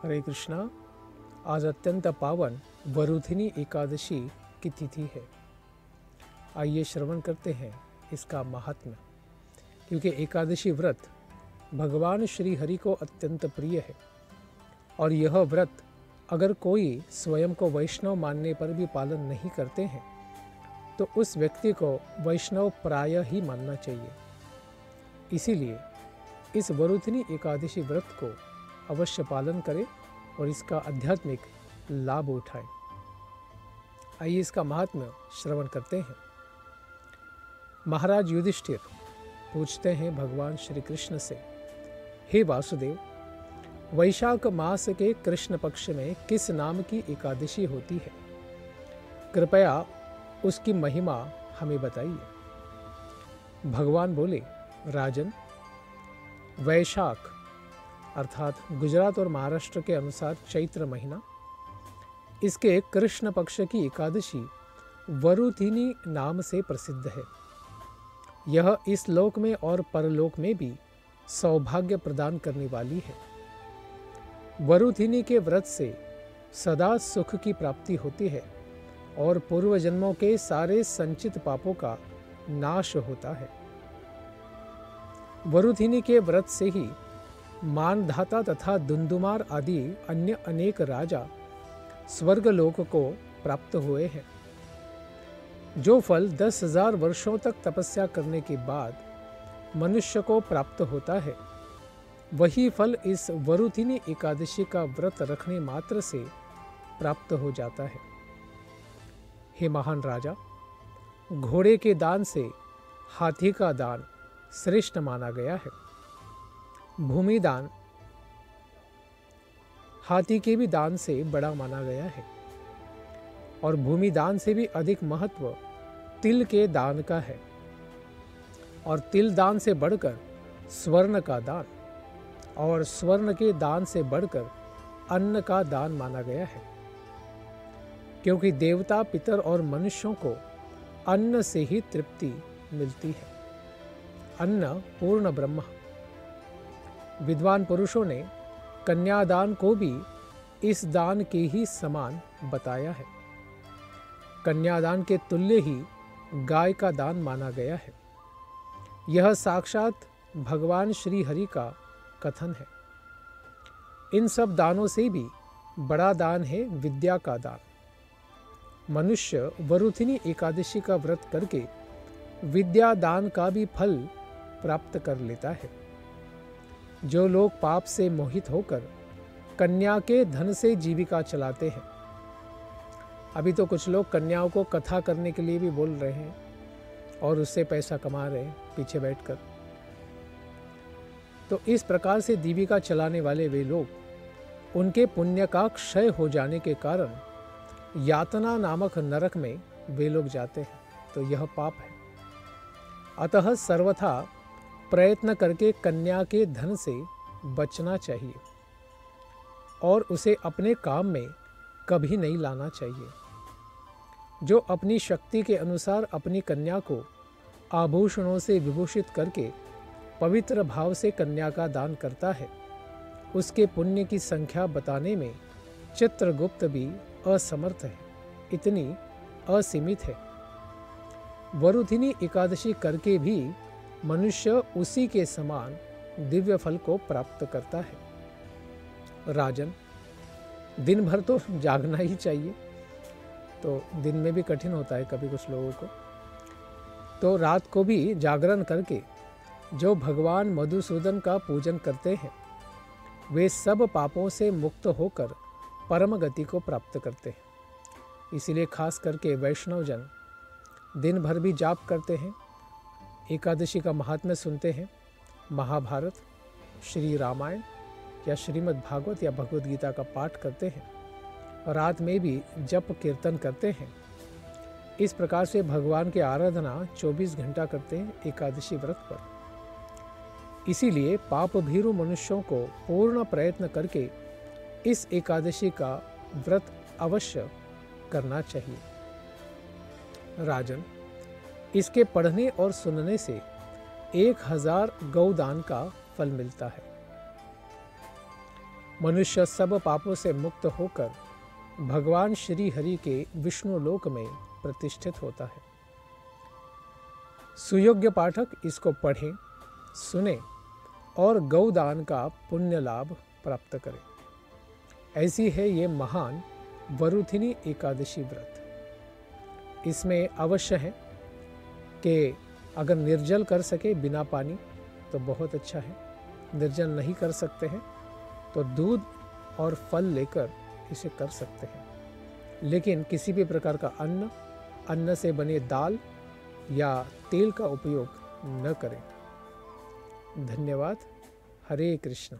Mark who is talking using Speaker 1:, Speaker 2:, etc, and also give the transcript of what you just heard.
Speaker 1: हरे कृष्णा। आज अत्यंत पावन वरुधिनी एकादशी की तिथि है। आइए श्रवण करते हैं इसका महात्म्य, क्योंकि एकादशी व्रत भगवान श्री हरि को अत्यंत प्रिय है और यह व्रत अगर कोई स्वयं को वैष्णव मानने पर भी पालन नहीं करते हैं तो उस व्यक्ति को वैष्णव प्राय ही मानना चाहिए। इसीलिए इस वरुधिनी एकादशी व्रत को अवश्य पालन करें और इसका आध्यात्मिक लाभ उठाएं। आइए इसका महात्म्य श्रवण करते हैं। महाराज युधिष्ठिर पूछते हैं भगवान श्री कृष्ण से, हे वासुदेव, वैशाख मास के कृष्ण पक्ष में किस नाम की एकादशी होती है? कृपया उसकी महिमा हमें बताइए। भगवान बोले, राजन, वैशाख अर्थात गुजरात और महाराष्ट्र के अनुसार चैत्र महीना, इसके कृष्ण पक्ष की एकादशी वरुधिनी नाम से प्रसिद्ध है। यह इस लोक में और परलोक में भी सौभाग्य प्रदान करने वाली है। वरुधिनी के व्रत से सदा सुख की प्राप्ति होती है और पूर्व जन्मों के सारे संचित पापों का नाश होता है। वरुधिनी के व्रत से ही मानधाता तथा दुंदुमार आदि अन्य अनेक राजा स्वर्गलोक को प्राप्त हुए हैं। जो फल 10,000 वर्षों तक तपस्या करने के बाद मनुष्य को प्राप्त होता है, वही फल इस वरुधिनी एकादशी का व्रत रखने मात्र से प्राप्त हो जाता है। हे महान राजा, घोड़े के दान से हाथी का दान श्रेष्ठ माना गया है। भूमि दान हाथी के भी दान से बड़ा माना गया है और भूमि दान से भी अधिक महत्व तिल के दान का है और तिल दान से बढ़कर स्वर्ण का दान और स्वर्ण के दान से बढ़कर अन्न का दान माना गया है, क्योंकि देवता, पितर और मनुष्यों को अन्न से ही तृप्ति मिलती है। अन्न पूर्ण ब्रह्म। विद्वान पुरुषों ने कन्यादान को भी इस दान के ही समान बताया है। कन्यादान के तुल्य ही गाय का दान माना गया है। यह साक्षात भगवान श्री हरि का कथन है। इन सब दानों से भी बड़ा दान है विद्या का दान। मनुष्य वरुधिनी एकादशी का व्रत करके विद्या दान का भी फल प्राप्त कर लेता है। जो लोग पाप से मोहित होकर कन्या के धन से जीविका चलाते हैं, अभी तो कुछ लोग कन्याओं को कथा करने के लिए भी बोल रहे हैं और उससे पैसा कमा रहे हैं पीछे बैठकर। तो इस प्रकार से जीविका चलाने वाले वे लोग, उनके पुण्य का क्षय हो जाने के कारण यातना नामक नरक में वे लोग जाते हैं। तो यह पाप है। अतः सर्वथा प्रयत्न करके कन्या के धन से बचना चाहिए और उसे अपने काम में कभी नहीं लाना चाहिए। जो अपनी शक्ति के अनुसार अपनी कन्या को आभूषणों से विभूषित करके पवित्र भाव से कन्या का दान करता है, उसके पुण्य की संख्या बताने में चित्रगुप्त भी असमर्थ है, इतनी असीमित है। वरुधिनी एकादशी करके भी मनुष्य उसी के समान दिव्य फल को प्राप्त करता है। राजन, दिन भर तो जागना ही चाहिए, तो दिन में भी कठिन होता है कभी कुछ लोगों को, तो रात को भी जागरण करके जो भगवान मधुसूदन का पूजन करते हैं, वे सब पापों से मुक्त होकर परम गति को प्राप्त करते हैं। इसीलिए खास करके वैष्णवजन दिन भर भी जाप करते हैं, एकादशी का महात्म्य सुनते हैं, महाभारत, श्री रामायण या श्रीमद् भागवत या भगवद गीता का पाठ करते हैं, रात में भी जप कीर्तन करते हैं। इस प्रकार से भगवान की आराधना 24 घंटा करते हैं एकादशी व्रत पर। इसीलिए पाप भीरु मनुष्यों को पूर्ण प्रयत्न करके इस एकादशी का व्रत अवश्य करना चाहिए। राजन, इसके पढ़ने और सुनने से 1000 गौदान का फल मिलता है। मनुष्य सब पापों से मुक्त होकर भगवान श्री हरि के विष्णु लोक में प्रतिष्ठित होता है। सुयोग्य पाठक इसको पढ़ें, सुने और गौदान का पुण्य लाभ प्राप्त करें। ऐसी है ये महान वरुथिनी एकादशी व्रत। इसमें अवश्य है कि अगर निर्जल कर सके बिना पानी तो बहुत अच्छा है, निर्जल नहीं कर सकते हैं तो दूध और फल लेकर इसे कर सकते हैं, लेकिन किसी भी प्रकार का अन्न से बने दाल या तेल का उपयोग न करें। धन्यवाद। हरे कृष्ण।